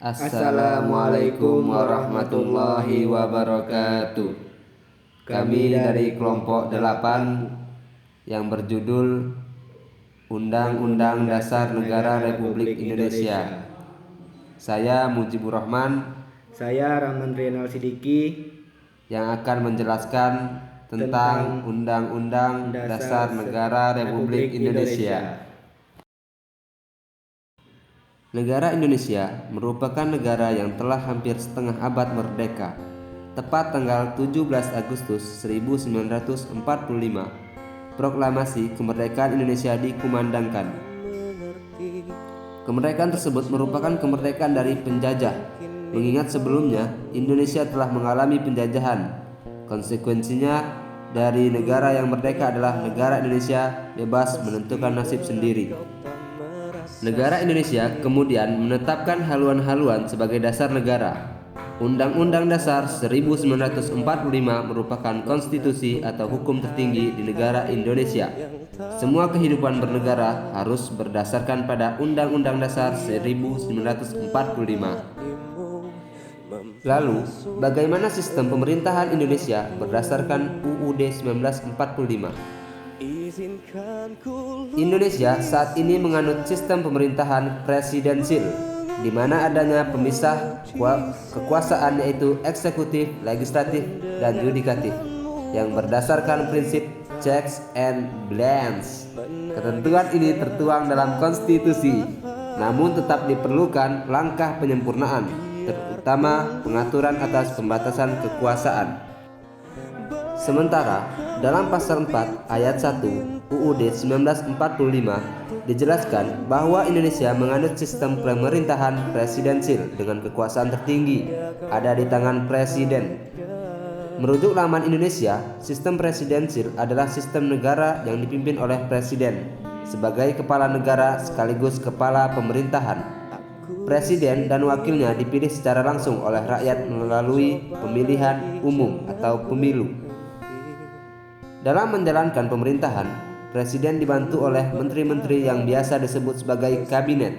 Assalamualaikum warahmatullahi wabarakatuh. Kami dari kelompok 8 yang berjudul Undang-Undang Dasar Negara Republik Indonesia. Saya Mujibur Rahman. Saya Rahman Rianal Sidiki yang akan menjelaskan tentang Undang-Undang Dasar Negara Republik Indonesia. Negara Indonesia merupakan negara yang telah hampir setengah abad merdeka. Tepat tanggal 17 Agustus 1945, proklamasi kemerdekaan Indonesia dikumandangkan. Kemerdekaan tersebut merupakan kemerdekaan dari penjajah, mengingat sebelumnya Indonesia telah mengalami penjajahan. Konsekuensinya, dari negara yang merdeka adalah negara Indonesia bebas menentukan nasib sendiri. Negara Indonesia kemudian menetapkan haluan-haluan sebagai dasar negara. Undang-Undang Dasar 1945 merupakan konstitusi atau hukum tertinggi di negara Indonesia. Semua kehidupan bernegara harus berdasarkan pada Undang-Undang Dasar 1945. Lalu, bagaimana sistem pemerintahan Indonesia berdasarkan UUD 1945? Indonesia saat ini menganut sistem pemerintahan presidensil, di mana adanya pemisah kekuasaan yaitu eksekutif, legislatif, dan yudikatif yang berdasarkan prinsip checks and balance. Ketentuan ini tertuang dalam konstitusi, namun tetap diperlukan langkah penyempurnaan, terutama pengaturan atas pembatasan kekuasaan. Sementara dalam pasal 4 ayat 1 UUD 1945 dijelaskan bahwa Indonesia menganut sistem pemerintahan presidensil dengan kekuasaan tertinggi ada di tangan presiden. Merujuk laman Indonesia, sistem presidensil adalah sistem negara yang dipimpin oleh presiden sebagai kepala negara sekaligus kepala pemerintahan. Presiden dan wakilnya dipilih secara langsung oleh rakyat melalui pemilihan umum atau pemilu. Dalam menjalankan pemerintahan, presiden dibantu oleh menteri-menteri yang biasa disebut sebagai kabinet.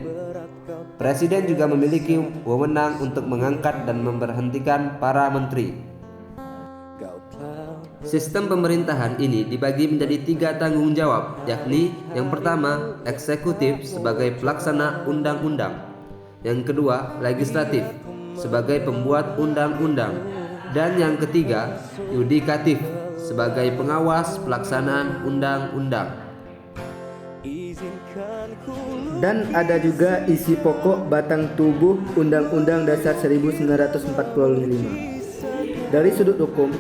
Presiden juga memiliki wewenang untuk mengangkat dan memberhentikan para menteri. Sistem pemerintahan ini dibagi menjadi 3 tanggung jawab, yakni yang pertama, eksekutif sebagai pelaksana undang-undang. Yang kedua, legislatif sebagai pembuat undang-undang. Dan yang ketiga, yudikatif sebagai pengawas pelaksanaan undang-undang. Dan ada juga isi pokok batang tubuh Undang-Undang Dasar 1945. Dari sudut hukum,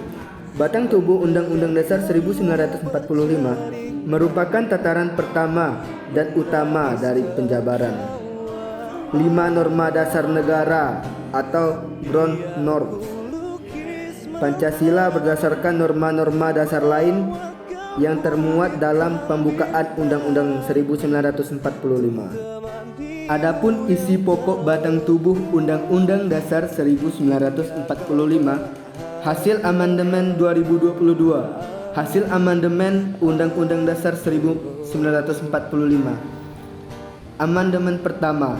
batang tubuh Undang-Undang Dasar 1945 merupakan tataran pertama dan utama dari penjabaran 5 norma dasar negara atau ground norms. Pancasila berdasarkan norma-norma dasar lain yang termuat dalam pembukaan Undang-Undang 1945. Adapun isi pokok batang tubuh Undang-Undang Dasar 1945 hasil amandemen 2022, hasil amandemen Undang-Undang Dasar 1945. Amandemen pertama.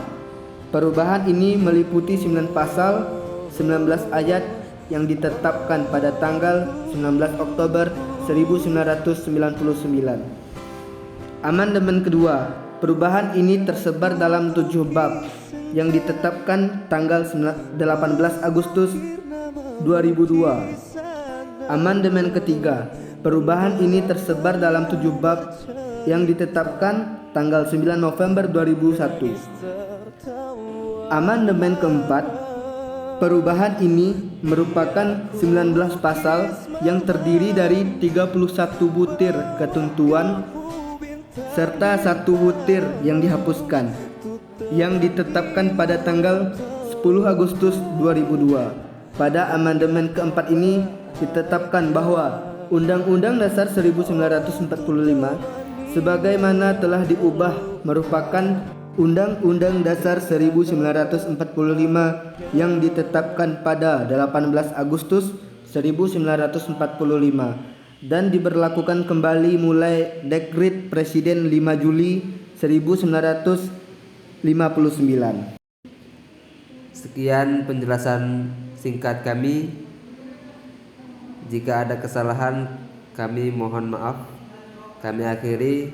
Perubahan ini meliputi 9 pasal, 19 ayat yang ditetapkan pada tanggal 19 Oktober 1999. Amandemen kedua, perubahan ini tersebar dalam 7 bab yang ditetapkan tanggal 18 Agustus 2002. Amandemen ketiga, perubahan ini tersebar dalam 7 bab yang ditetapkan tanggal 9 November 2001. Amandemen keempat, perubahan ini merupakan 19 pasal yang terdiri dari 31 butir ketentuan serta 1 butir yang dihapuskan, yang ditetapkan pada tanggal 10 Agustus 2002. Pada amandemen keempat ini ditetapkan bahwa Undang-Undang Dasar 1945 sebagaimana telah diubah merupakan Undang-Undang Dasar 1945 yang ditetapkan pada 18 Agustus 1945 dan diberlakukan kembali mulai Dekret Presiden 5 Juli 1959. Sekian penjelasan singkat kami. Jika ada kesalahan kami mohon maaf. Kami akhiri.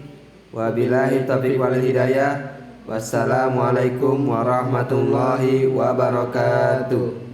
Wabillahi taufiq wal hidayah. Wassalamualaikum warahmatullahi wabarakatuh.